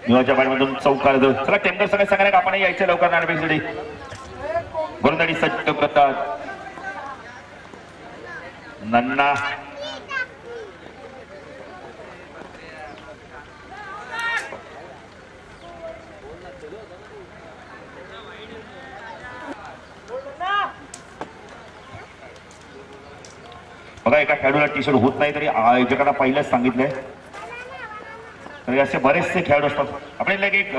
निवाच्या बाजूमधून चौकार जाऊ. चला टेंबर सगळे सांगणार आपण यायचं लवकर नाणेफेकसाठी. गोलंदाजी सज्ज करतात नन्ना. बघा एका खेळाडूला टी शर्ट होत नाही तरी आयोजकांना पहिलंच सांगितलंय. तरी असे बरेचसे खेळाडू असतात. आपण एक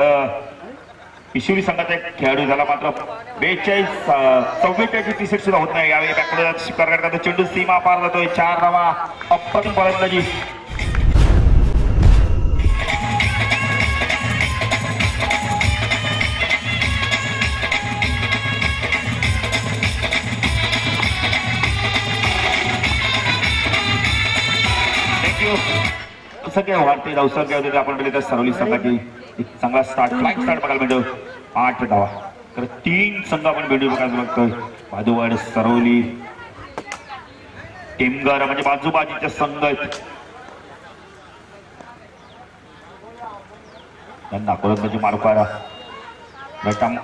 किशोरी संघाचा एक खेळाडू झाला मात्र 42-44 टी शर्ट सुद्धा होत नाही. यावेळी बॅकवर्ड स्वीकार करतात. चेंडू सीमा पार जातोय. 4 धावा. अप्रतिम फलंदाजी. सगळे वाटते धावसंख्या होते आपण बघितलं तर सरवली संघाची एक चांगला फ्लाइंग स्टार्ट बघायला मिळतो. 8 धावा. तर 3 संघ आपण भेटू बघायला बघतोय. भादुवाड, सरवली, टेमघर म्हणजे बाजूबाजूचे संघ आहेत. त्यांना गोलंदाजी मार्काला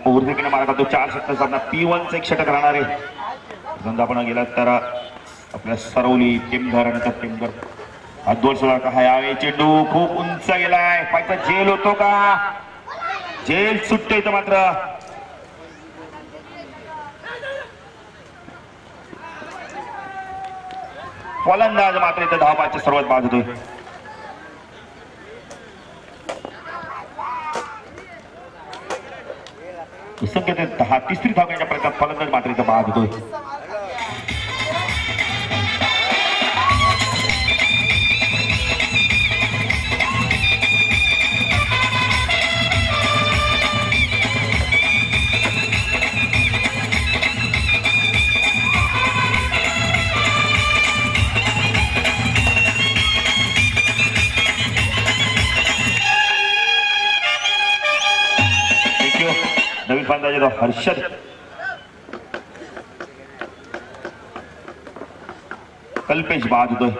ओव्हरटेकिंग मार्क तो 4 षटक साधणार. P1 एक षटक राहणार आहे. समजा आपण गेला तर आपल्या सरवली, टेमघर आणि टेमघर अद्भुत सोडा का यावेळी चेंडू खूप उंच गेलाय. पायचा जेल होतो का? जेल सुटतोय तर मात्र फलंदाज मात्र इथं धावबादच्या सर्वात बाद होतोय. संख्या 10 तिसरी धावण्याच्या प्रयत्नात फलंदाज मात्र इथं बाद होतोय. नवीन फलंदाज हर्षद. कल्पेश बाद होतोय.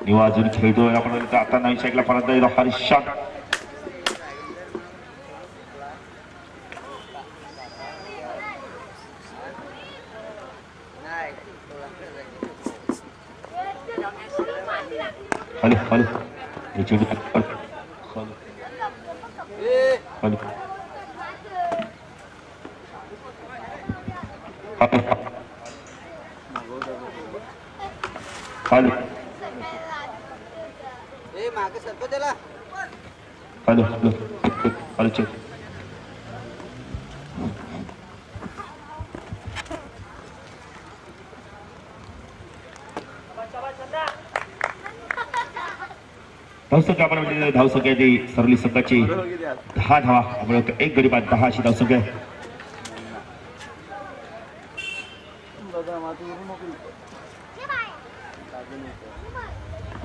निवा अजून खेळतोय आपण आता नवीन साईडला फलंदाज हर्षद. हॅलो हॅलो चेंडू hello hello hello hello hello hello check. धावसंख्या आपण धावसंख्या ती सरवली संघाची 10 धावा. आपण एक गडी बाद 10 अशी धावसंख्या.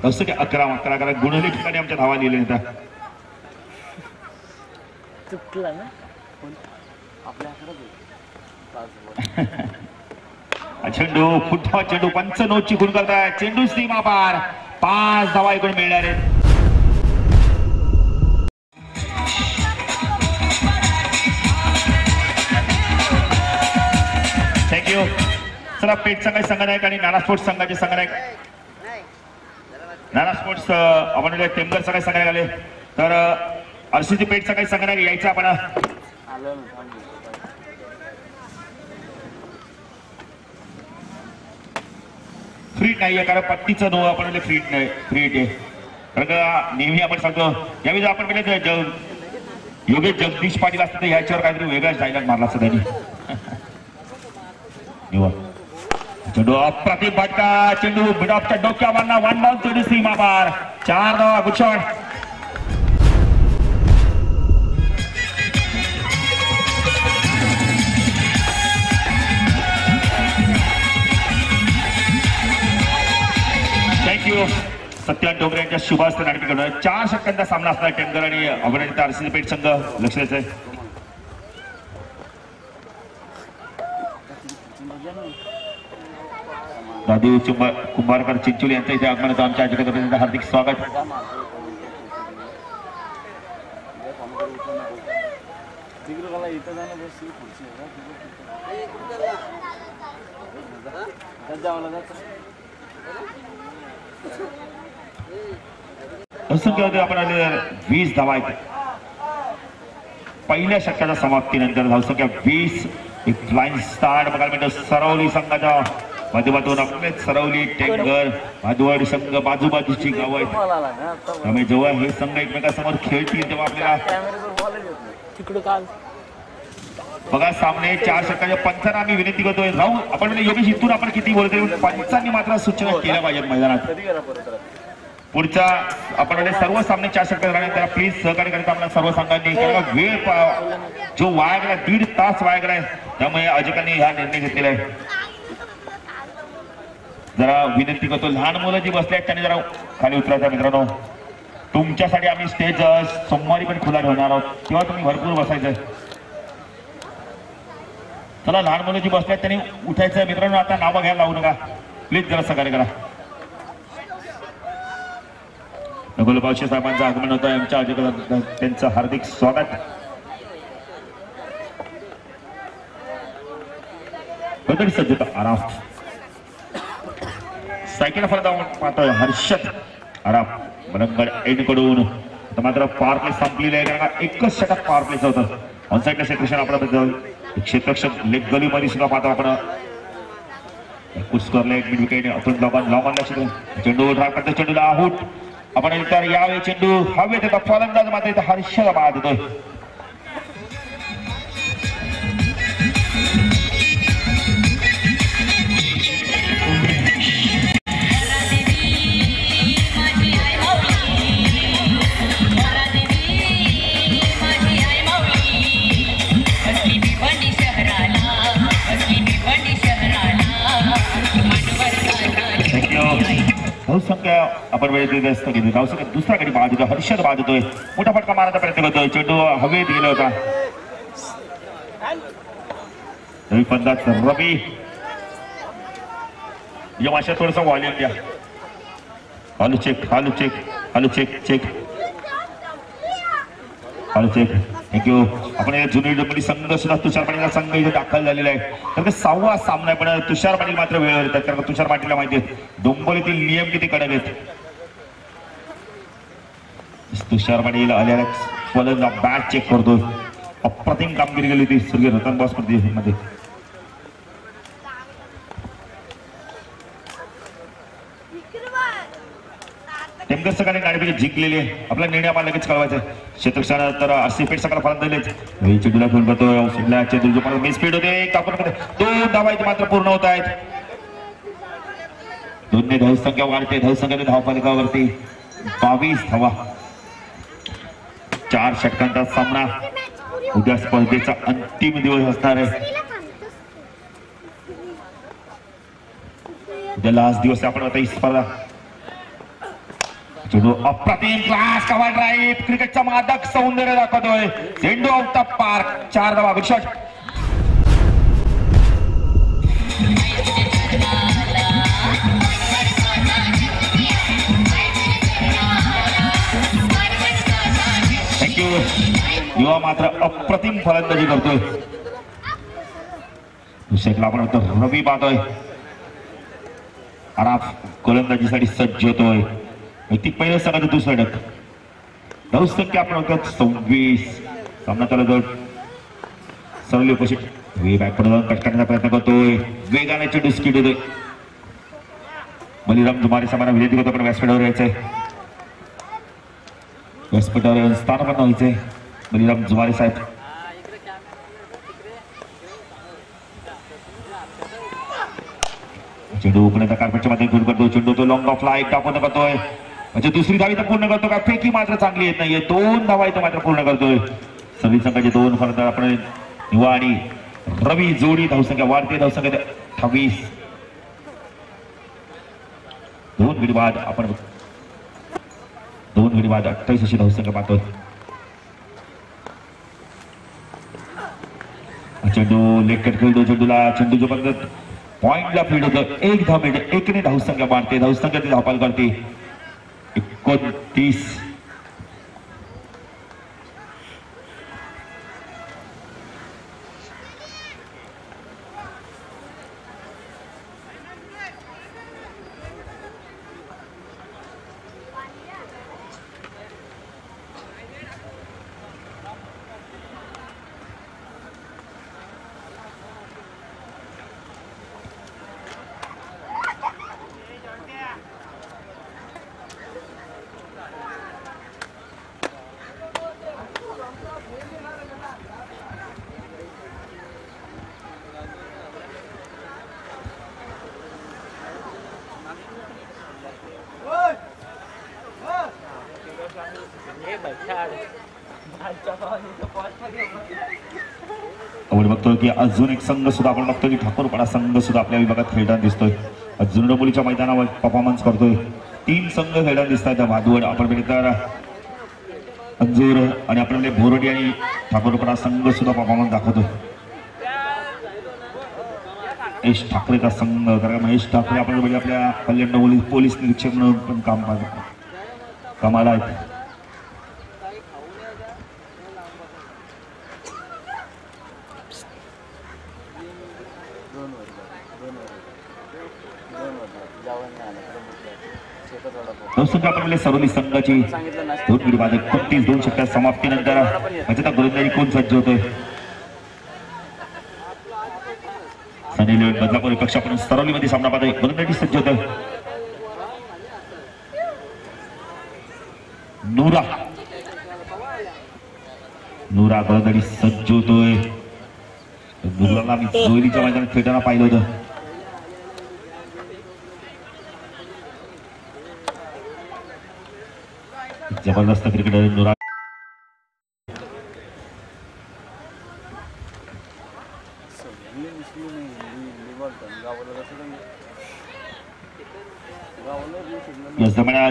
धावसंख्या 11 गुणवली ठिकाणी आमच्या धावा लिहिले होत्या. चेंडू फुटवा चेंडू 95 ची खून करताय. चेंडू सीमा पार. 5 धावा इकडून मिळणार आहेत. थँक्यू. चला पेठचा काही संघनायक आणि नाना स्पोर्ट्स संघाचे संघनायक. नाना स्पोर्ट्स आपण टेमघरचा काही संघनायक आले तर RCC पेठचा काही संघनायक यायचा आपण. फ्रीट नाहीये कारण पत्तीचं नो आपण फ्रीट नाही. फ्रीट आहे कारण का नेहमी आपण सांगतो यावेळी आपण पहिले योगेश जगदीश पाटील असतं तर ह्याच्यावर काहीतरी वेगळाच डायलॉग मारला असता त्यांनी. चेंडू अप्रतिम फटका. चेंडू बिडॉपच्या डोक्यावरना 1 बॉल. चेंडू सीमा पार. 4 धावा. Good shot. Thank you. Satya Dongre यांच्या शुभास्ते नाटकीकडून 4 षटकांचा सामना असणार टेमघर आणि अभिनेता RCC पेठ संघ. लक्ष द्यायचंय. राजीव कुंभारकर चिंचोली यांचं इथे आगमन होतं. आमच्या आजोबांचं हार्दिक स्वागत. असंख्य होते आपण 20 धावा आहेत पहिल्या षटकाच्या समाप्तीनंतर. धावसंख्या 20. एक फ्लाइंग स्टार्ट बघायला मिळतं सरवली संघाच्या माध्यमातून. आपले सरवली टेंगर भादवड संघ बाजूबाजूची गाव आहेत त्यामुळे जेव्हा हे संघ एकमेकांसमोर खेळतील तेव्हा आपल्याला बघा सामने 4 षटकाच्या पंचांना आम्ही विनंती करतोय. राहू आपण म्हणजे योगेश इथून आपण किती बोलतोय पंचांनी मात्र सूचना केल्या पाहिजेत मैदानात. पुढच्या आपण सर्व सामने 4 षटकात राहणार त्याला प्लीज सहकार्य करायचं आपल्या सर्व संघांनी. कारण वेळ जो वाया गेला 1.5 तास वाया गेलाय त्यामुळे आयोजकांनी हा निर्णय घेतलेला आहे. जरा विनंती करतो लहान मुलं जी बसले आहेत त्यांनी जरा खाली उतरायचं. मित्रांनो तुमच्यासाठी आम्ही स्टेज सोमवारी पण खुला ठेवणार आहोत तेव्हा तुम्ही भरपूर बसायचं. चला लहान मुलं जी बसले आहेत त्यांनी उठायचं. मित्रांनो आता नावं घ्यायला लावू नका प्लीज जरा सहकार्य करा. नकुल पावशे साहेबांचं आगमन होतं. आमच्या आजोबांचं त्यांचं हार्दिक स्वागत. सज्जता आराफ सायकल फलंदाज पाहतोय हर्षद आराफ बलंगड एंडकडून. आता मात्र पावर प्ले संपलेलं आहे कारण एकच षटक पावर प्लेचं होतं. ऑनसाईडला क्षेत्रक्षण आपण क्षेत्रक्षक लेग गलीमध्ये सुद्धा पाहतो आपण. कुस्करला एक मिड विकेट आपण लॉंगॉनला चेंडू ड्राइव्ह करतो. चेंडूला आऊट आपण तर यावेळी चेंडू हवेत येतात. फलंदाज मात्र इथं हर्षला बाद होतोय. धावसंख्या आपण वेळ व्यस्त घेतली. धावसंख्या दुसरा गडी बाद होतो. हर्षद बाद होतोय. मोठा फटका मारण्याचा प्रयत्न करतोय. चेंडू हवेत गेला होता. रवी फलंदाज रवी या माशा थोडंसं व्हॉल्यूम द्या. Hello check hello check hello check check hello check. Thank you. आपण जुनी डोंबिवली संघ सुद्धा तुषार पाटीलचा संघ इथे दाखल झालेला आहे. तर 6वा सामना आहे पण तुषार पाटील मात्र वेळेवर येतात कारण तुषार पाटीलला माहिती आहे डोंबिवलीतील नियम किती कडक आहेत. तुषार पाटील आल्याला फलंदाज बॅट चेक करतोय. अप्रतिम कामगिरी केली होती स्वर्गीय रतन बॉस मध्ये. टेमकर सकाळी गाडीपैकी जिंकलेली आहे. आपला निर्णय आम्हाला लगेच कळवायचा आहे. क्षेत्रक्षण तर 80 फीट सकाळ फलंदाज दिलेच. चेंडूला घेऊन करतोय. चेंडूची मिस स्पीड होते. कापून करते. 2 धावा मात्र पूर्ण होत आहेत. 2 धावसंख्या वाढते. धावसंख्या धावपालिकावरती 22 धावा. 4 षटकांचा सामना. उद्या स्पर्धेचा अंतिम दिवस असणार आहे. उद्या लास्ट दिवस आपण आता ही स्पर्धा. चेंडू अप्रतिम क्लास कव्हर ड्राइव्ह क्रिकेटचा मादक सौंदर्य दाखवतोय. चेंडू आउट ऑफ पार्क. 4 धावा. Good shot. थँक्यू. युवा मात्र अप्रतिम फलंदाजी करतोय. दुसऱ्याला आपण रवी पाहतोय. आराफ गोलंदाजीसाठी सज्ज होतोय. ती पहिलं सगळं दुसरं डक. धावसंख्या आपण 26. सामना त्याला जवळ सरली उपस्थित वे बॅक पुढे जाऊन कट करण्याचा प्रयत्न करतोय. वेगाने चेंडू स्पीड होतोय. बलिराम जुमारे सामना विनंती करतो पण व्यासपीठावर यायचंय. व्यासपीठावर स्थानापन्न व्हायचंय बलिराम जुमारे साहेब. चेंडू पुण्याचा कार्पेटच्या माध्यमातून करतो. चेंडू तो लॉंग ऑफला एक टापून करतोय. म्हणजे दुसरी धावी तर पूर्ण करतो का फेकी मात्र चांगली येत नाहीये. 2 धावा इथं मात्र पूर्ण करतोय. सर्वी संघाचे 2 फलंदाज आपण युवा आणि रवी जोडी. धावसंख्या वाढते. धावसंख्या 28. 2 गडी बाद आपण 2 गडी बाद 28 अशी धावसंख्या पाहतोय. चेंडू लेग कट खेळतो. चेंडूला चेंडूच्या पद्धत पॉइंटला फीड होतं. 1 धाव मिळते. 1ने धावसंख्या मारते. धावसंख्या ती धावपाल करते 29. आपण बघतोय की अजून एक संघ सुद्धा आपण बघतोय की ठाकूरपाडा संघ सुद्धा आपल्या विभागात खेळताना दिसतोय. अजून डोंबिवलीच्या मैदानावर परफॉर्मन्स करतोय. 3 संघ खेळताना दिसत आहेत. भादवड आपण बघितलं अंजूर आणि आपण बोरडी आणि ठाकूरपाडा संघ सुद्धा परफॉर्मन्स दाखवतोय. महेश ठाकरेचा संघ, कारण महेश ठाकरे आपण म्हणजे आपल्या कल्याण डोंबिवली पोलीस निरीक्षक म्हणून पण काम कामाला आहेत. आपण सरोली संघाची 2 गडी बाद 29 षटकार समाप्तीनंतर म्हणजे गोलंदाजी कोण सज्ज होतोय. सनी लिओन बदलापूर पक्ष आपण सरोलीमध्ये सामना पाहतोय. गोलंदाजी सज्ज होतोय. नूरा गोलंदाजी सज्ज होतोय. नूराला आम्ही जोईलीच्या मैदानात खेळताना पाहिलं होतं. जबरदस्त क्रिकेटर नूरा.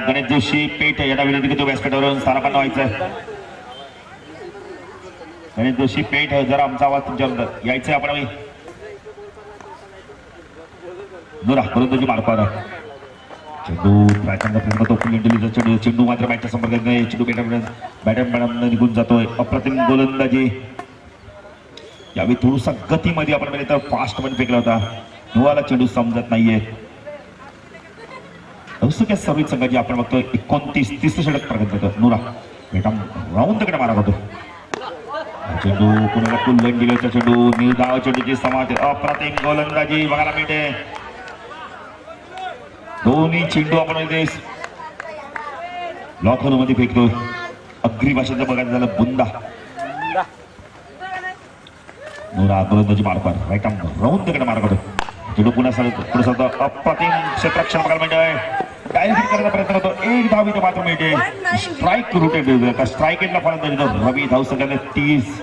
गणेश जोशी पेठ यांना विनंती करतो व्यासपीठावरून स्थानापन्न व्हायचं. गणेश जोशी पेठ जरा आमचा आवाज तुमच्यावर यायचंय. आपण नूरा गोलंदाजी मार्कवर चेंडू चेंडू मात्र बॅटच्या संपर्कात नाही. चेंडू बॅटमॅन निघून जातोय. अप्रतिम गोलंदाजी. यावेळी थोडसा गतीमध्ये आपण म्हणजे तर फास्ट पण फेकला होता. नूराला चेंडू समजत नाहीये. सर्विस संघाची आपण बघतोय 29-30 षटक प्रगत करतो. नूरा बेटा राऊंड तिकडे मारा होतो. चेंडू कुणाला कुल्लन दिल्याचा चेंडू निर्धाव चेंडूची समाज. अप्रतिम गोलंदाजी बघायला मिळते. दोन्ही चेंडू आपण लॉकहोल मध्ये फेकतोय. अग्री भाषेचं बघायचं झालं बुंदा. नूरा गोलंदाजी मार्कवर राईट आर्म राऊंड तिकडे मार्क होतो. चेंडू पुन्हा पुढे अप्रतिम क्षेत्ररक्षण बघायला मिळतंय. डायरेक्ट करण्याचा प्रयत्न करतो. 1 धाव इथे मात्र मिळते. स्ट्राईक रुटेड स्ट्राईक एंडला फलंदाजी देतो. रवी धाव संख्याने 30.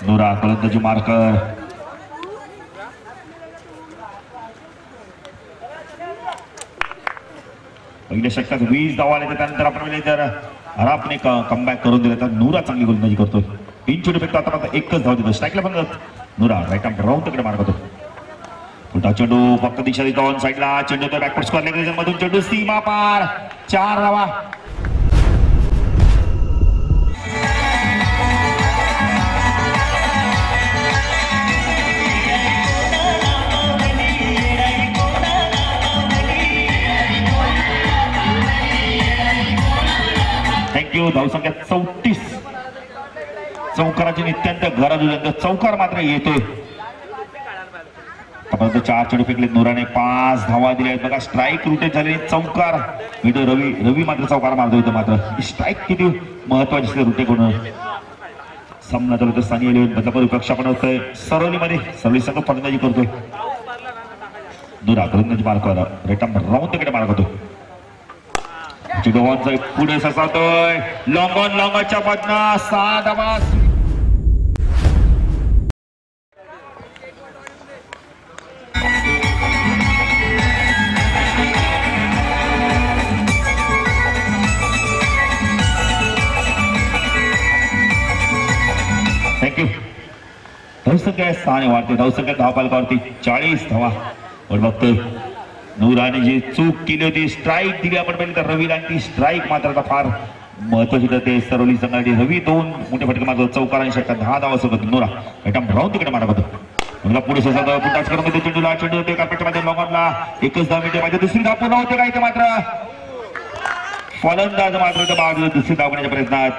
नूरा गोलंदाजी मार्कर. पहिल्या षटकात 20 धावा आले. त्यानंतर आपण जर हरापने कमबॅक करून दिलं तर नूरा चांगली गोलंदाजी करतोय. 3 चेंडू फेकतो. आता 1च धाव देतो. स्ट्राईकला पण नूरा राईट आर्म राऊंड तिकडे मार्क होतो. उलटा चेंडू फक्त दिशा देतो ऑन साईडला. चेंडू तो बॅकवर्ड स्क्वेअर मधून चेंडू सीमा पार. 4 धावा. थँक्यू. धावसंख्या 34. चौकाराची नित्यांत गरज. चौकार मात्र येतोय. आपण 4 चेंडू फेकले. नूराने 5 धावा दिल्या आहेत. बघा स्ट्राईक रुटेट झाले. चौकार इथं रवी मात्र चौकार मारतो. इथं मात्र स्ट्राईक किती महत्वाची असते रुटेट होणं. सामना चालू होतं. स्थानीय लेवल बदलापूर विपक्ष आपण होतोय सरोलीमध्ये. सरोली संघ फलंदाजी करतोय. नूरा गोलंदाजी मार्कवर राईट आर्म राऊंड तिकडे मार्क होतो. चेंडू पुढे ससावतोय. लॉंगॉनच्या मधनं 6 धावा. धावसंख्या 6 वाढते. धावसंख्या धावपालकावरती 40 धावा. पण बघतोय नूराने जी चूक केली होती, स्ट्राईक दिली आपण पहिली तर रवीला, आणि ती स्ट्राईक मात्र आता फार महत्वाची ठरते. सरोली संघाची रवी 2 मोठे फटके मारतो. चौकारांनी षटकार 10 धावा सोबत नूरा एकदम राहून तिकडे मारत होतो. मुलगा पुढे ससा पुटाच करून देतो चेंडूला. चेंडू होते कार्पेटमध्ये लॉंगॉनला. 1 मिनिटे पाहिजे. दुसरी धाव पुन्हा होते काय ते मात्र फलंदाज मात्र बाजू दुसरी धाव घेण्याच्या प्रयत्नात.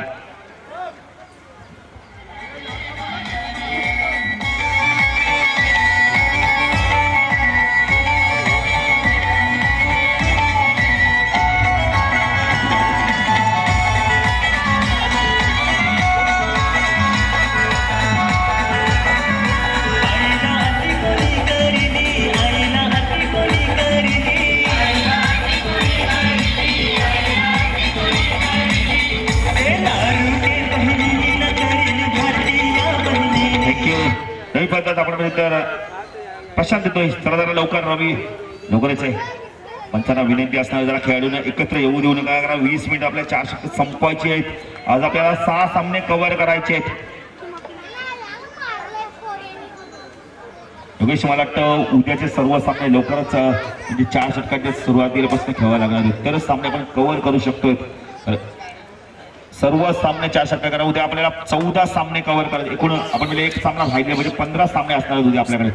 आपण तर प्रशांत देतोय. चला जरा लवकर रवी लवकरच आहे. पंचांना विनंती असणार जरा खेळाडूंना एकत्र येऊ देऊ नका. 20 मिनिट आपल्या 4 षटक संपवायची आहेत. आज आपल्याला 6 सामने कव्हर करायचे आहेत. योगेश मला वाटतं उद्याचे सर्व सामने लवकरच म्हणजे 4 षटकांच्या सुरुवातीपासून खेळायला लागणार आहेत, तरच सामने आपण कव्हर करू शकतोय. सर्व सामने 4 षटक करा. उद्या आपल्याला 14 सामने कव्हर करायचे. एकूण आपण म्हणजे एक सामना राहिले म्हणजे 15 सामने असणार उद्या आपल्याकडे.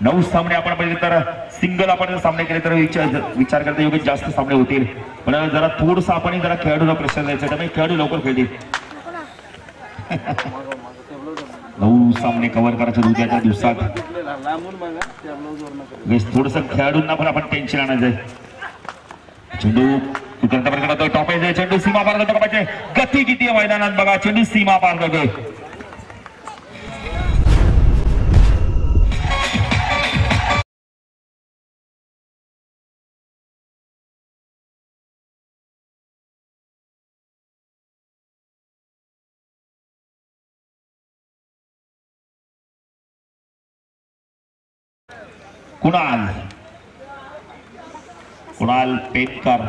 नऊ सामने आपण पाहिजे तर सिंगल आपण सामने केले तर विचार करता योग्य जास्त सामने होतील. पण जरा थोडंसं आपण जरा खेळाडूला प्रेशर द्यायचं, त्यामुळे खेळाडू लवकर खेळतील. 9 सामने कव्हर करायचे उद्याच्या दिवसात. थोडस खेळाडूंना पण आपण टेन्शन आणायचंय. चेंडू टॉप आहे. चेंडू सीमा पार करतो का पाहिजे. गती किती आहे मैदानात बघा. चेंडू सीमा पार करतोय. कुणाल पेटकर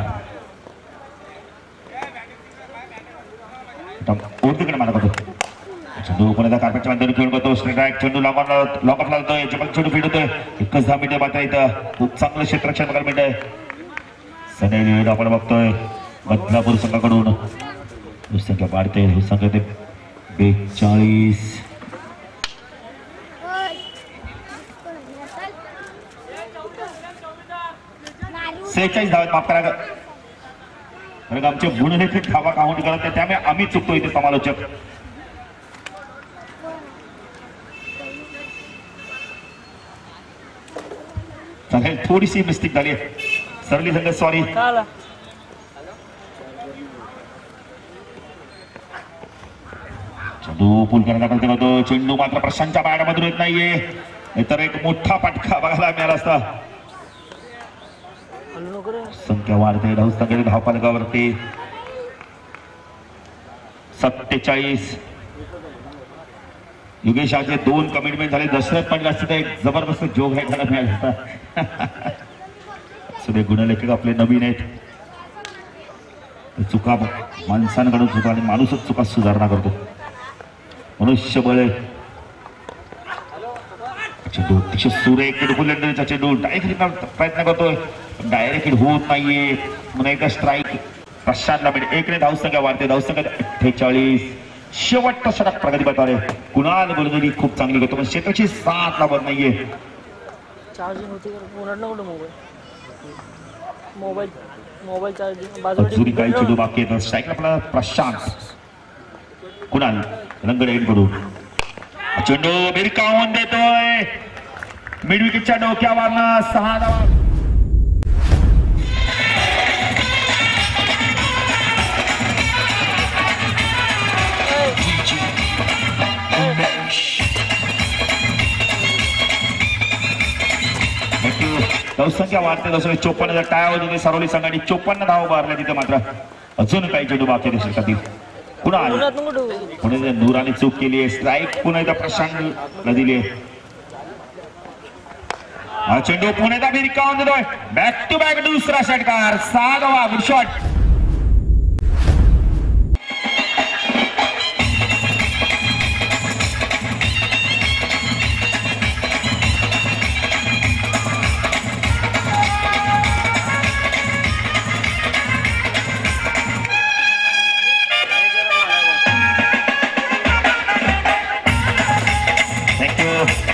उर्दूकडे मारत होतो. चेंडू पुण्याचा कार्पेटच्या माध्यमातून खेळून करतो. स्ट्राईक. चेंडू लॉकअप लागतोय. चेंडू फिट होतोय. 10 मिनिटे मात्र इथं खूप चांगलं क्षेत्ररक्षण बघायला मिळतंय. सदैव आपण बघतोय बदलापूर संघाकडून संख्या वाढते. संख्या ते 42 46 धावा माफ करा. कारण आमचे गुण देखील धावा काउंट करत नाही, त्यामुळे आम्ही चुकतो इथे समालोचक. चालेल, थोडीशी मिस्टेक झाली आहे. सरली संघ सॉरी. चेंडू पूल करण्याचा होतो. चेंडू मात्र प्रशांतच्या पायामधून येत नाहीये, तर एक मोठा फटका बघायला मिळाला असता. संख्या वाढते. धावसंख्या धावपालकावरती 47. योगेशाचे 2 कमिटमेंट झाले. दशरथ पण जास्त एक जबरदस्त जोग आहे त्याला मिळाला. सगळे गुणलेखक आपले नवीन आहेत. चुका माणसांकडून होतो आणि माणूसच चुका सुधारणा करतो. मनुष्यबळ चेंडू सुरेख फुलंडचा चेंडू डायरेक्ट प्रयत्न करतोय, डायरेक्ट होत नाहीये. म्हणून एकदा स्ट्राईक. प्रशांतला मिळते. 1 धावसंख्या वाढते. धावसंख्या 48. शेवटचा षटक प्रगती पथावर आहे. कुणाल गोलंदाजी खूप चांगली करतो पण क्षेत्राची साथ लावत नाहीये. चार्जिंग होती मोबाईल चार्जिंग अजून काही चेंडू बाकी आहेत. स्ट्राईकला आपला प्रशांत. कुणाल रंगडे कडून चेंडू भिरकावून देतोय. मिड विकेटच्या डोक्यावरनं 6 धावा. धावसंख्या वाढते. 54 टाळ्या होते. सरोली संघाने 54 धावा मारल्या तिथे. मात्र अजून काही चेंडू बाकी दिसतात. कुणाल पुणे नूराने चूक केली आहे. स्ट्राईक पुन्हा एकदा प्रशांतला दिली आहे. हा चेंडू पुण्याचा भिरकावून देतोय. बॅक टू बॅक दुसरा षटकार. 6वा गुड शॉट.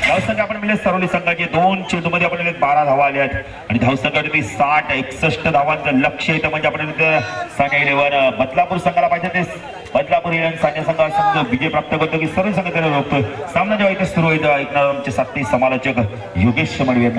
धावसंख्या आपण मिळेल सरवली संघाचे 2 चेंडूमध्ये आपण 12 धावा आल्या आहेत आणि धावसंख्यावरती 60-61 धावांचं लक्ष येतं. म्हणजे आपण सान्या 11 बदलापूर संघाला पाहिजे ते बदलापूर 11 सान्या संघ विजय प्राप्त करतो की सर्व संघ त्याला रोखतोय. सामना जेव्हा इथे सुरू होईल ऐकणार आमचे साथी समालोचक योगेश मडवे.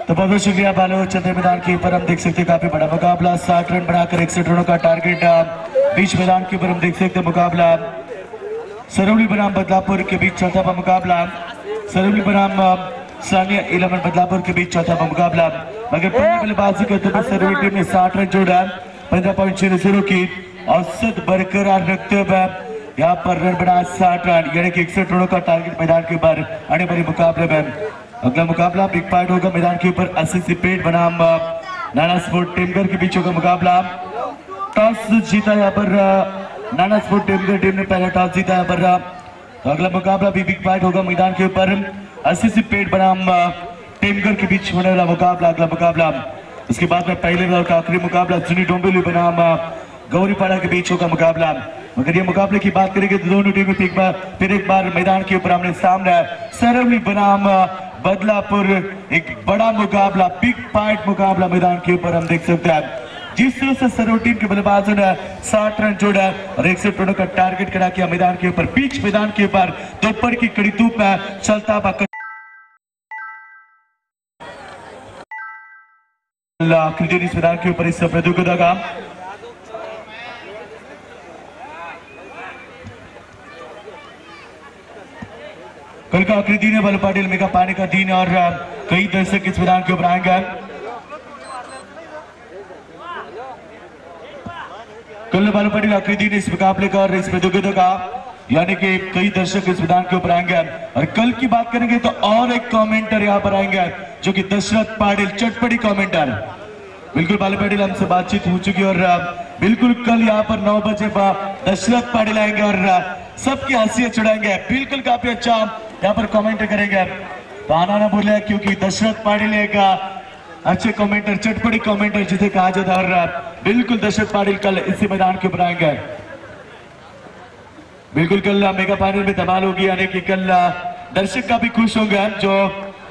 तो बहुत शुक्रिया बालो. चंद्र मैदान के ऊपर हम देख सकते हैं काफी बड़ा मुकाबला. 60 रन बनाकर 61 रनों का टारगेट. बीच मैदान के ऊपर हम देख सकते हैं मुकाबला सरवली बनाम बदलापुर के बीच चौथा मुकाबला. सरवली बनाम सानिया 11 बदलापुर के बीच चौथा मुकाबला. मगर पहले बल्लेबाजी करते हुए सरवली टीम ने 60 रन जोड़ा. 15.00 की औसत बरकरार रखते हुए यहाँ पर रन बना 60 रन यानी कि 61 रनों का टारगेट मैदान के ऊपर आने वाले मुकाबले में. अगला मुकाबला बिग पार्ट होगा मैदान के ऊपर 80 पेट बनाम नाना स्पोर्ट टेमगर के बीच होगा मुकाबला. टॉस जीता यहाँ पर नाना स्पोर्ट टेमगर टीम ने पहला टॉस जीता यहाँ पर. तो अगला मुकाबला भी बिग पार्ट होगा मैदान के ऊपर 80 पेट बनाम टेमगर के बीच होने वाला मुकाबला. अगला मुकाबला उसके बाद में पहले और आखिरी मुकाबला जुनी डोंबिवली बनाम गौरीपाड़ा के बीच होगा मुकाबला. मगर ये मुकाबले की बात करेंगे तो दोनों टीमें फिर एक बार मैदान के ऊपर आमने सामने है. सरवली बनाम बदलापुर एक बड़ा मुकाबला बिग पार्ट मुकाबला मैदान के ऊपर हम देख सकते हैं. जिस तरह से सरवली टीम के बल्लेबाजों ने 60 रन जोड़ा और 61 रनों का टारगेट खड़ा किया मैदान के ऊपर. बीच मैदान के ऊपर दोपहर की कड़ी धूप में चलता मैदान के ऊपर इस प्रतियोगिता का कल का आखिरी दिन है. बल पाटिल मेगा पानी का दिन और कई दर्शक इस मैदान के ऊपर आएंगे. कल बल पाटिल आखिरी दिन इस मुकाबले का और इस प्रतियोगिता का यानी कि कई दर्शक इस मैदान के ऊपर आएंगे. और कल की बात करेंगे तो और एक कमेंटर यहाँ पर आएंगे जो कि दशरथ पाटिल चटपटी कमेंटर. बिल्कुल बाल पाटिल हमसे बातचीत हो चुकी और बिल्कुल कल यहाँ पर 9 बजे दशरथ पाटिल आएंगे और सबकी हंसी छुड़ाएंगे. बिल्कुल काफी अच्छा यहाँ पर कमेंट करेंगे. तो आना ना बोले क्योंकि दशरथ पाटिल एक अच्छे कमेंटर चटपटी कमेंटर जिसे कहा जाता है. और बिल्कुल दशरथ पाटिल कल इसी मैदान के ऊपर आएंगे. बिल्कुल कल मेगा फाइनल में धमाल होगी यानी कि कल दर्शक काफी खुश होंगे जो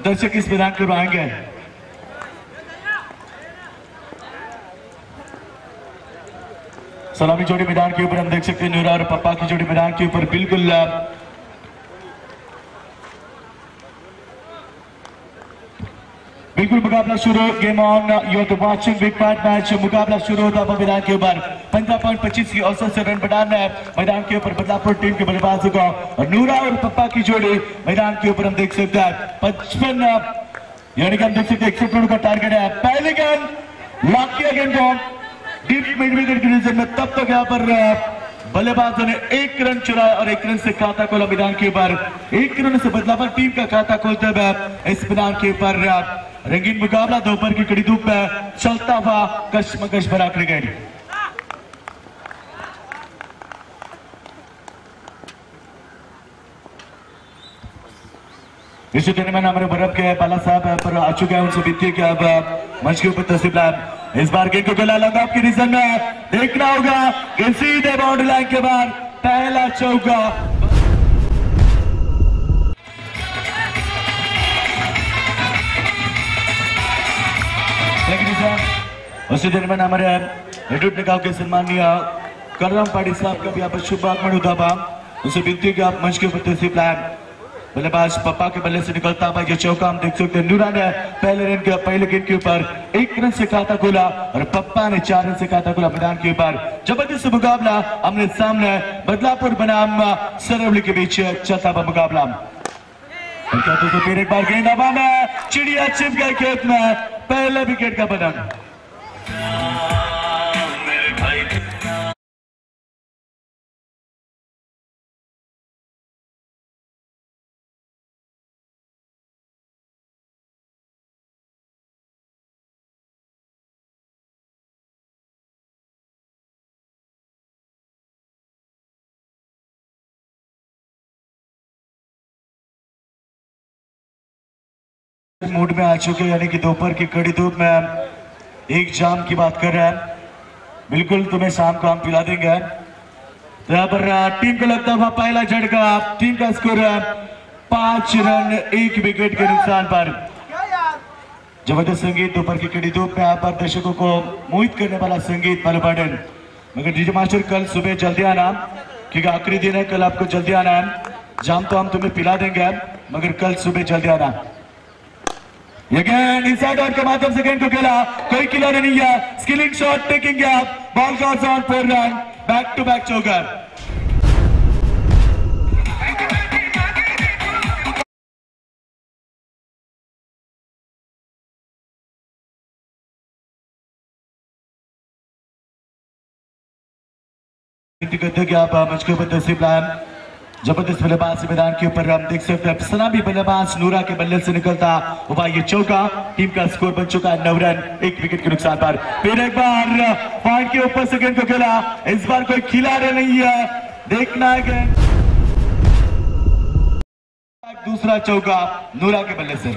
दर्शक इस मैदान के ऊपर आएंगे. सलामी जोड़ी मैदान के ऊपर हम देख सकते हैं नूरा और पप्पा की जोड़ी मैदान के ऊपर बिल्कुल मुकाबला शुरू. Game on you are watching big part match. मुकाबला शुरू होता है मैदान के ऊपर 15.25 की औसत से रन बनाना है मैदान के ऊपर बदलापुर टीम के बल्लेबाजों को. और नूरा और पप्पा की जोड़ी मैदान के ऊपर हम देख सकते हैं 55 यानी कि हम देख सकते हैं 61 रनों का टारगेट है. पहले गेंद लॉक किया गेंद को डीप मिड विकेट के रीजन में, तब तक यहाँ पर बल्लेबाजों ने 1 रन चुराया और 1 रन से खाता खोला मैदान के ऊपर। 1 रन से बदलाव टीम का खाता खोलते हुए इस मैदान के ऊपर रंगीन मुकाबला दोपहर की कड़ी धूप में चलता हुआ कशमकश भरा क्रिकेट। इसी टूर्नामेंट हमारे बर्फ के पाला साहब पर आ चुके हैं, उनसे विनती है कि अब मंच के ऊपर तस्वीर लाएं। इस बार गेंद को गोला लगा आपकी रीजन में देखना होगा कि सीधे बाउंड्री लाइन के बाद पहला चौका। उसी टूर्नामेंट हमारे हेडूट निकाह के सम्मानीय करम पाड़ी साहब का भी आप शुभ आगमन हुआ। उनसे विनती है कि आप मंच के ऊपर तस्वीर लाएं। बल्लेबाज पप्पा के बल्ले से निकलता हुआ ये चौका हम देख सकते हैं। नूरा ने पहले गेंद के ऊपर 1 रन से खाता खोला और पप्पा ने 4 रन से खाता खोला मैदान के ऊपर। जबरदस्त मुकाबला हमने सामने बदलापुर बनाम सरवली के बीच चलता हुआ मुकाबला। तो फिर एक बार गेंद हवा में, चिड़िया छिप गई खेत में, पहले विकेट का बदन। मूड में आ चुके, यानी कि दोपहर की कड़ी धूप में एक जाम की बात कर रहे हैं। बिल्कुल तुम्हें शाम को हम पिला देंगे। तो यहाँ पर टीम को लगता हुआ पहला झटका। टीम का स्कोर है 5 रन 1 विकेट के नुकसान पर। जबरदस्त संगीत दोपहर की कड़ी धूप में यहाँ पर दर्शकों को मोहित करने वाला संगीत मलबाडन। मगर डीजे मास्टर कल सुबह जल्दी आना, क्योंकि आखिरी दिन है, कल आपको जल्दी आना है। जाम तो हम तुम्हें पिला देंगे, मगर कल सुबह जल्दी आना। Again, inside out के माध्यम से गेंद को खेला, कोई खिलाड़ी नहीं है। Skilling shot taking gap, ball goes on for run, back to back चौकर। करते कि आप मंच के ऊपर तस्वीर लाएं। जबरदस्त बल्लेबाज मैदान के ऊपर हम देख सकते हैं। सलामी बल्लेबाज नूरा के बल्ले से निकलता हुआ ये चौका। टीम का स्कोर बन चुका है 9 रन 1 विकेट के नुकसान पर। फिर एक बार पॉइंट के ऊपर से गेंद को खेला, इस बार कोई खिलाड़ी नहीं है, देखना है। दूसरा चौका नूरा के बल्ले से।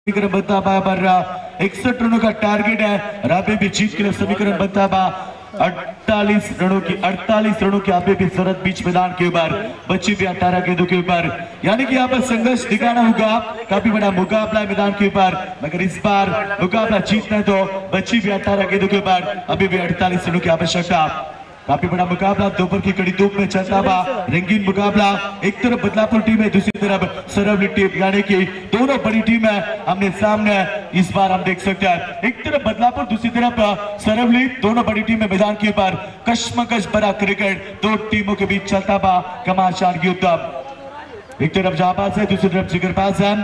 बनता पर 61 रनों का टारगेट है। अभी भी जीत के लिए समीकरण बनता 48 रनों की अभी भी जरूरत बीच मैदान के ऊपर, बच्ची भी 18 गेंदों के ऊपर, यानी कि यहाँ पर संघर्ष दिखाना होगा। काफी बड़ा मुकाबला है मैदान के ऊपर, मगर इस बार मुकाबला जीतना है तो बच्ची भी 18 गेंदों के ऊपर, अभी भी 48 रनों की आवश्यकता। काफी बड़ा मुकाबला दोपहर की कड़ी धूप में चलता हुआ रंगीन मुकाबला। एक तरफ बदलापुर टीम है, दूसरी तरफ सरवली टीम, यानी कि दोनों बड़ी टीम है हमने सामने। इस बार हम देख सकते हैं एक तरफ बदलापुर, दूसरी तरफ सरवली, दोनों बड़ी टीम है मैदान के ऊपर। कशमकश भरा क्रिकेट दो टीमों के बीच चलता हुआ घमासान युद्ध। एक तरफ जहांबाज है, दूसरी तरफ जिगरबाज है।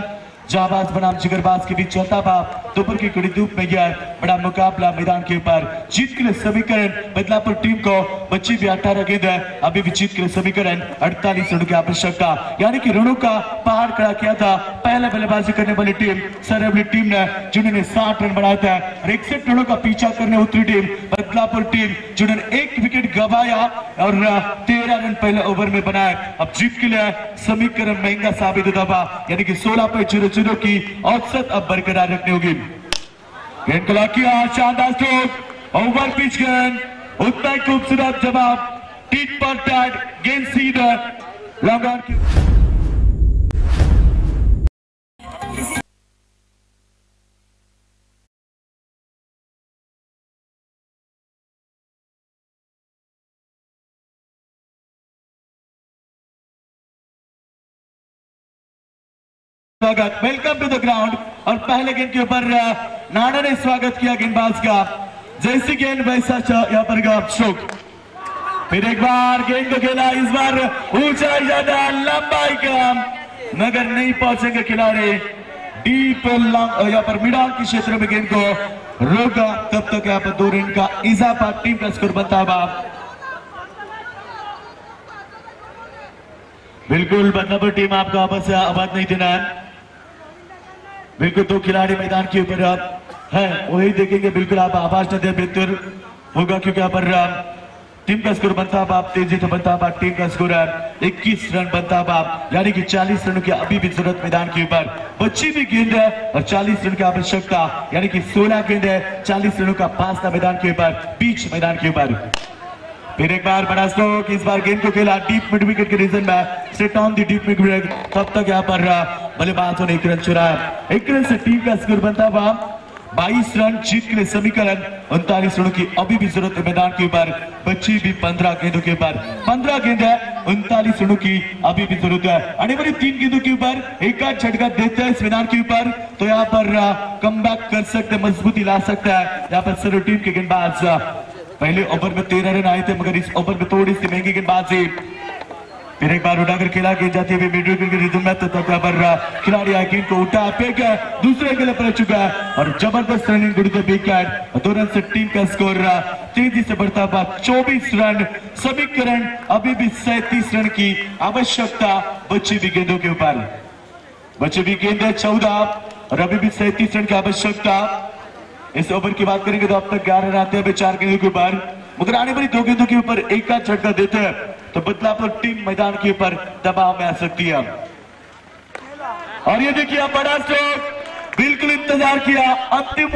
जाबाज बनाम जिगरबाज के बीच चौथा बाप दोपहर की कड़ी धूप में गया बड़ा मुकाबला मैदान के ऊपर। जीत के लिए समीकरण बदलापुर टीम को बची भी 18 गेंद है, अभी भी जीत के लिए समीकरण 48 रनों की आवश्यकता, यानी कि रनों का पहाड़ खड़ा किया था पहले बल्लेबाजी करने वाली टीम सरवली टीम ने, जिन्होंने 60 रन बनाए थे। 61 रनों का पीछा करने उतरी टीम बदलापुर टीम, जिन्होंने 1 विकेट गंवाया और 13 रन पहले ओवर में बनाए। अब जीत के लिए समीकरण महंगा साबित होता हुआ, यानी कि 16.00 की औसत अब बरकरार रखनी होगी। गेंद को लॉक किया, शानदार स्ट्रोक, ओवर पिच गेंद, उतना ही खूबसूरत जवाब, टीट पर टैट, गेंद सीधा लॉन्ग ऑन की स्वागत, वेलकम टू द ग्राउंड। और पहले गेंद के ऊपर नाना ने स्वागत किया गेंदबाज का, जैसी गेंद वैसा यहाँ पर स्ट्रोक। फिर एक बार गेंद को खेला, इस बार ऊंचाई ज्यादा लंबाई कम, मगर नहीं पहुंचेंगे खिलाड़ी डीप यहाँ पर मिड ऑन के क्षेत्र में गेंद को रोका। तब तक यहाँ पर 2 रन का इजाफा, टीम का स्कोर बनता हुआ। बिल्कुल बदलापुर टीम आपको आपस से आवाज नहीं देना है, बिल्कुल 2 खिलाड़ी मैदान के ऊपर है, वही देखेंगे। बिल्कुल आप आवाज न दे बेहतर होगा, क्योंकि यहाँ पर टीम का स्कोर बनता है बाप, तेजी से बनता है। टीम का स्कोर है 21 रन बनता है बाप, यानी कि 40 रनों की अभी भी जरूरत मैदान के ऊपर। बच्ची भी गेंद है और 40 रन की आवश्यकता, यानी कि 16 गेंद है, 40 रनों का पास था मैदान के ऊपर, बीच मैदान के ऊपर। फिर एक बार बड़ा स्ट्रोक, इस बार गेंद को खेला डीप मिड विकेट के रीजन में, set on the deep mid wicket. तब तक यहाँ पर बल्लेबाजों ने 1 रन चुराया, 1 रन से टीम का स्कोर बनता हुआ 22 रन। जीत के लिए समीकरण 39 रनों की अभी भी जरूरत है मैदान के ऊपर, बच्ची भी 15 गेंदों के ऊपर, 15 गेंद है, 39 रनों की अभी भी जरूरत है। आने वाली 3 गेंदों के ऊपर एक आध झटका देते हैं इस मैदान के ऊपर, तो यहाँ पर कम बैक कर सकते, मजबूती ला सकता है यहाँ पर सर टीम के गेंदबाज। पहले ओवर में 13 रन आए थे, मगर इस ओवर में थोड़ी सी महंगी गेंदबाजी। फिर एक बार उठाकर खेला, गेंद जाती है मिड विकेट के रिदम में, तो तब पर खिलाड़ी गेंद को उठा फेंक दूसरे के लिए पहुंच चुका है और जबरदस्त रनिंग गुड विकेट। 2 रन से टीम का स्कोर तेजी से बढ़ता हुआ 24 रन। समीकरण अभी भी 37 रन की आवश्यकता बची हुई गेंदों के ऊपर, बची हुई गेंद है 14 और अभी भी 37 रन की आवश्यकता। इस ओवर की बात करेंगे तो अब तक 11 रन आते हैं 4 गेंदों के ऊपर, मगर आने वाली 2 गेंदों के ऊपर एक आध झटका देते हैं तो बदलापुर टीम मैदान के ऊपर दबाव में आ सकती है। और ये देखिए बड़ा स्ट्रोक, बिल्कुल इंतजार किया, अंतिम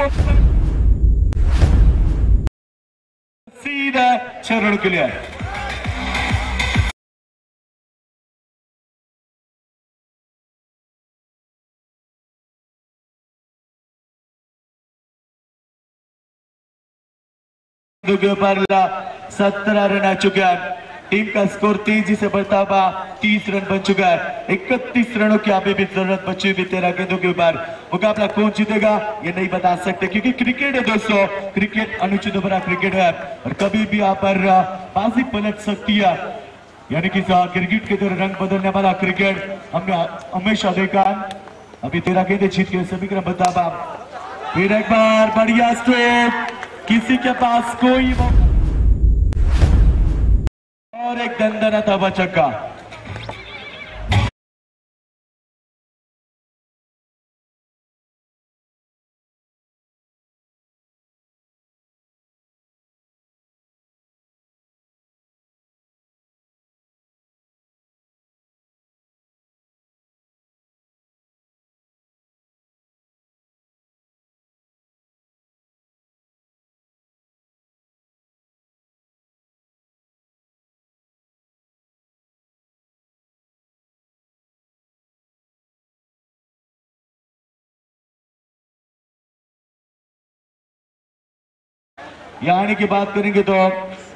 सीधा 6 रन के लिए। के ऊपर 17 रन आ चुके हैं, टीम का स्कोर तेजी से बढ़ता हुआ 30 रन बन चुका है। 31 रनों की अभी भी जरूरत बची हुई 13 गेंदों के ऊपर। मुकाबला कौन जीतेगा ये नहीं बता सकते, क्योंकि क्रिकेट है दोस्तों, क्रिकेट अनुचित भरा क्रिकेट है और कभी भी यहाँ पर बाजी पलट सकती है, यानी कि क्रिकेट के तरह रंग बदलने वाला क्रिकेट हमने हमेशा देखा। अभी 13 गेंदें जीत के समीकरण बता हुआ। फिर एक बार बढ़िया स्ट्रोक, किसी के पास कोई और एक दंदना था चक्का। यानी की बात करेंगे तो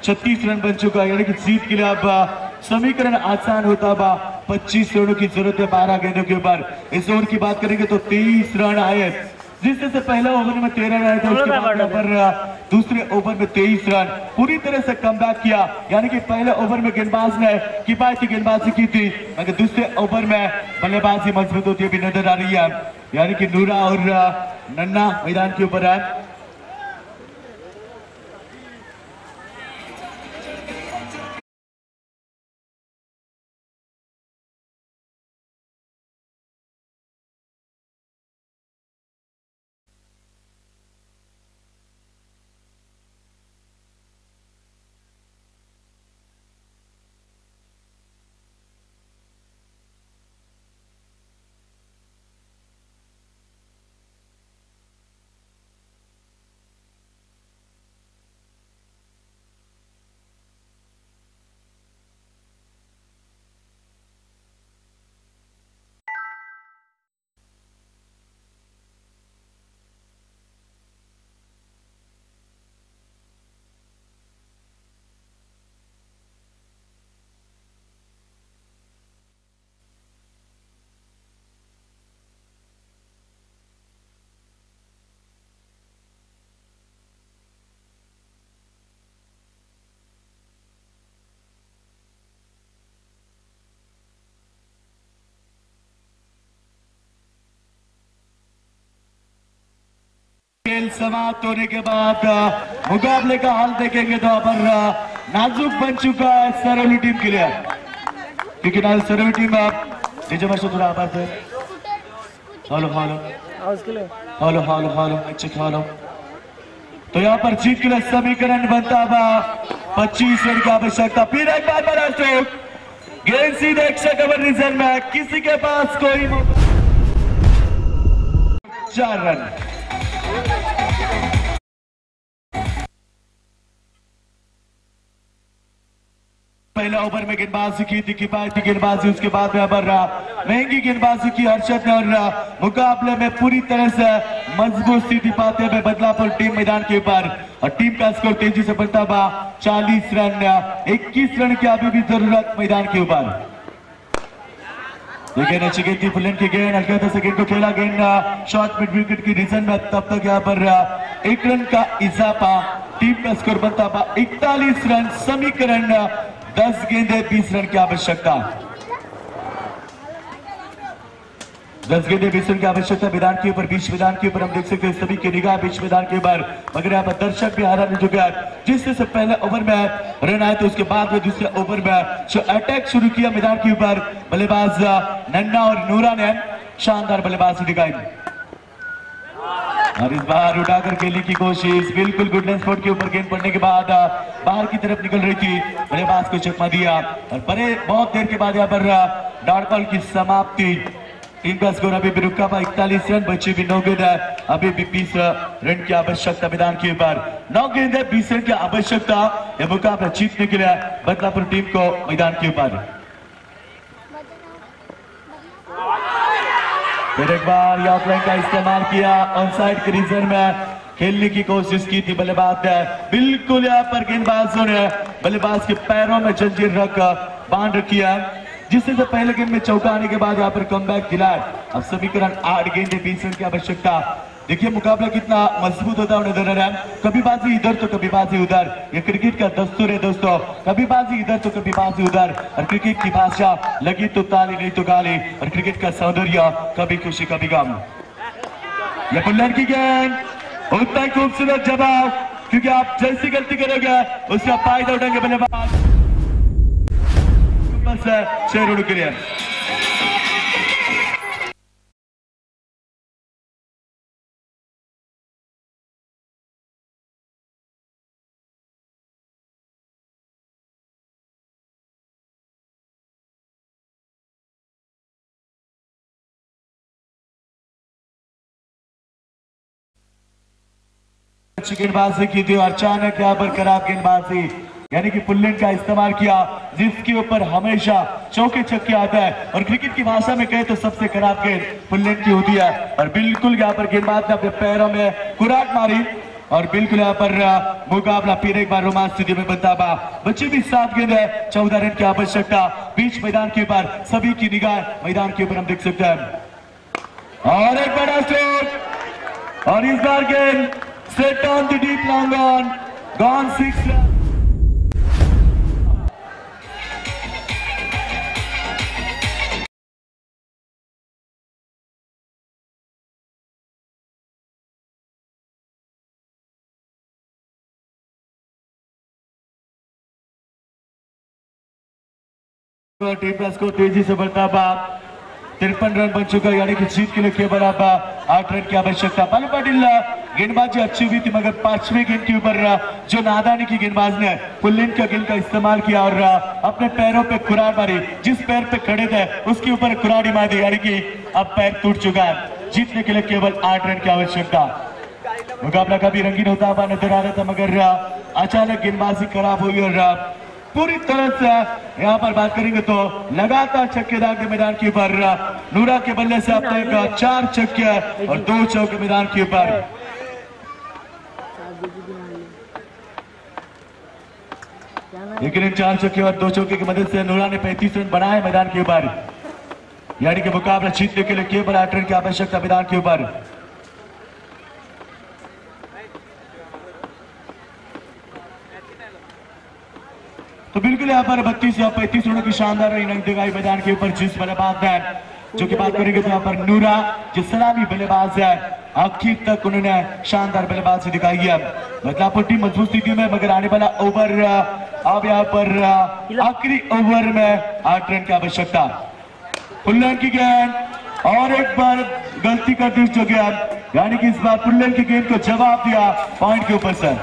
36 रन बन चुका है, यानी कि जीत के लिए अब समीकरण आसान होता हुआ 25 रनों की जरूरत है 12 गेंदों के ऊपर। इस ओवर की बात करेंगे तो 23 रन आए, जिससे से पहला ओवर में 13 रन आए थे, उसके बाद दूसरे ओवर में 23 रन पूरी तरह से कमबैक किया। यानी कि पहले ओवर में गेंदबाज ने किफायती गेंदबाजी की थी, मगर दूसरे ओवर में बल्लेबाजी मजबूत होती हुई नजर आ रही है। यानी कि नूरा और नन्ना मैदान के ऊपर है। खेल समाप्त होने के बाद मुकाबले का हाल देखेंगे तो पर नाजुक बन चुका है सरौली टीम के लिए, क्योंकि ना सरौली टीम नीचे वर्ष थोड़ा आभार थे। हेलो हेलो आवाज के लिए हेलो हेलो हेलो अच्छे हेलो। तो यहाँ पर जीत के लिए समीकरण बनता हुआ 25 रन की आवश्यकता। फिर एक बार बड़ा स्ट्रोक, गेंद सीधे एक्स्ट्रा कवर रीजन में, किसी के पास कोई मौका। 4 रन। पहले ओवर में गेंदबाजी की थी, किफायती गेंदबाजी, उसके बाद में अबर महंगी गेंदबाजी की हर्षद ने, और मुकाबले में पूरी तरह से मजबूत स्थिति पाते हुए बदलापुर टीम मैदान के ऊपर, और टीम का स्कोर तेजी से बढ़ता हुआ 40 रन। 21 रन की अभी भी जरूरत मैदान के ऊपर। लेकिन अच्छी गेंद थी फुलन की गेंद, हल्का सेकंड को खेला गेंद शॉर्ट मिड विकेट की रीजन में, तब तक यहाँ पर 1 रन का इजाफा, टीम का स्कोर बनता हुआ 41 रन। समीकरण 10 गेंदे 20 रन की आवश्यकता। 10 गेंदे 20 रन की आवश्यकता मैदान के ऊपर, बीच मैदान के ऊपर हम देख सकते हैं सभी की निगाह बीच मैदान के ऊपर, मगर यहाँ पर दर्शक भी हैरान हो चुके हैं। जिससे पहले ओवर में रन आए तो उसके बाद में दूसरे ओवर में जो अटैक शुरू किया मैदान के ऊपर, बल्लेबाज नन्ना और नूरा ने शानदार बल्लेबाजी दिखाई, और इस बार उठाकर खेलने की कोशिश, बिल्कुल गुडनेस स्पॉट के ऊपर गेंद पड़ने के बाद बाहर की तरफ निकल रही थी, बल्लेबाज को चकमा दिया, और बड़े बहुत देर के बाद यहाँ पर डॉट बॉल की समाप्ति। टीम का स्कोर अभी भी रुका हुआ 41 रन, बची भी 9 गेंद है, अभी भी 20 रन की आवश्यकता मैदान के ऊपर। 9 गेंद है 20 रन की आवश्यकता, यह मुकाबला जीतने के लिए बदलापुर टीम को मैदान के ऊपर। फिर एक बार आउटलाइन का इस्तेमाल किया, ऑनसाइड के रीजन में खेलने की कोशिश की थी बल्लेबाज ने, बिल्कुल यहाँ पर गेंदबाजों ने बल्लेबाज के पैरों में जंजीर रख बांध रखी है, जिससे से पहले गेंद में चौका आने के बाद यहाँ पर कमबैक दिलाया। अब समीकरण 8 गेंदे 20 रन की आवश्यकता। देखिए मुकाबला कितना मजबूत होता है नजर आ रहा है, कभी बाजी इधर तो कभी बाजी उधर, ये क्रिकेट का दस्तूर है दोस्तों, कभी बाजी इधर तो कभी बाजी उधर, और क्रिकेट की भाषा लगी तो ताली नहीं तो गाली, और क्रिकेट का सौंदर्य कभी खुशी कभी गम। ये बुल्लर की गेंद, उतना ही खूबसूरत जवाब, क्योंकि आप जैसी गलती करोगे उसका फायदा उठाएंगे बल्लेबाज। बस शेर उड़ के लिए अच्छी गेंदबाजी की थी, और अचानक यहाँ पर खराब गेंदबाजी, यानी कि पुल्लिन का इस्तेमाल किया, जिसके ऊपर हमेशा चौके छक्के आता है, और क्रिकेट की भाषा में कहे तो सबसे खराब गेंद पुल्लिन की होती है, और बिल्कुल यहाँ पर गेंदबाज ने अपने पैरों में कुराट मारी, और बिल्कुल यहाँ पर मुकाबला फिर एक बार रोमांच स्थिति में बनता हुआ। बच्चे भी 7 गेंद है, 14 रन की आवश्यकता, बीच मैदान के ऊपर, सभी की निगाह मैदान के ऊपर हम देख सकते हैं, और एक बड़ा स्ट्रोक, और इस बार गेंद set on the deep long on, gone 6 runs. Team का स्कोर तेजी से बढ़ता हुआ 53 रन बन चुका, यानी कि जीत के लिए केवल अब 8 रन की आवश्यकता। पालू पाटिल गेंदबाजी अच्छी हुई थी, मगर 5वें गेंद के ऊपर जो नादानी की गेंदबाज ने पुल्लिन का गेंद का इस्तेमाल किया और अपने पैरों पे कुराड़ मारी। जिस पैर पे खड़े थे उसके ऊपर कुराड़ी मार दी, यानी कि अब पैर टूट चुका है। जीतने के लिए केवल 8 रन की आवश्यकता। मुकाबला काफी रंगीन होता हुआ नजर आ रहा था, मगर अचानक गेंदबाजी खराब हुई और पूरी तरह से यहाँ पर बात करेंगे तो लगातार छक्के दागते मैदान के ऊपर नूरा के बल्ले से अब तक 4 छक्के और 2 चौके मैदान के ऊपर। लेकिन इन 4 छक्के और 2 चौके की मदद से नूरा ने 35 रन बनाए मैदान के ऊपर, यानी कि मुकाबला जीतने के लिए केवल 8 रन की आवश्यकता मैदान के ऊपर। तो बिल्कुल यहाँ पर 32 या 35 रनों की शानदार इनिंग दिखाई मैदान के ऊपर जिस बल्लेबाज है, जो कि बात करेंगे तो यहाँ पर नूरा जो सलामी बल्लेबाज है, आखिर तक उन्होंने शानदार बल्लेबाजी दिखाई है। बदलापुर टीम मजबूत स्थिति में, मगर आने वाला ओवर अब यहाँ पर आखिरी ओवर में 8 रन की आवश्यकता। पुल्लन की गेंद और एक बार गलती कर दी जो गया, यानी कि इस बार पुल्लन की गेंद को जवाब दिया पॉइंट के ऊपर से।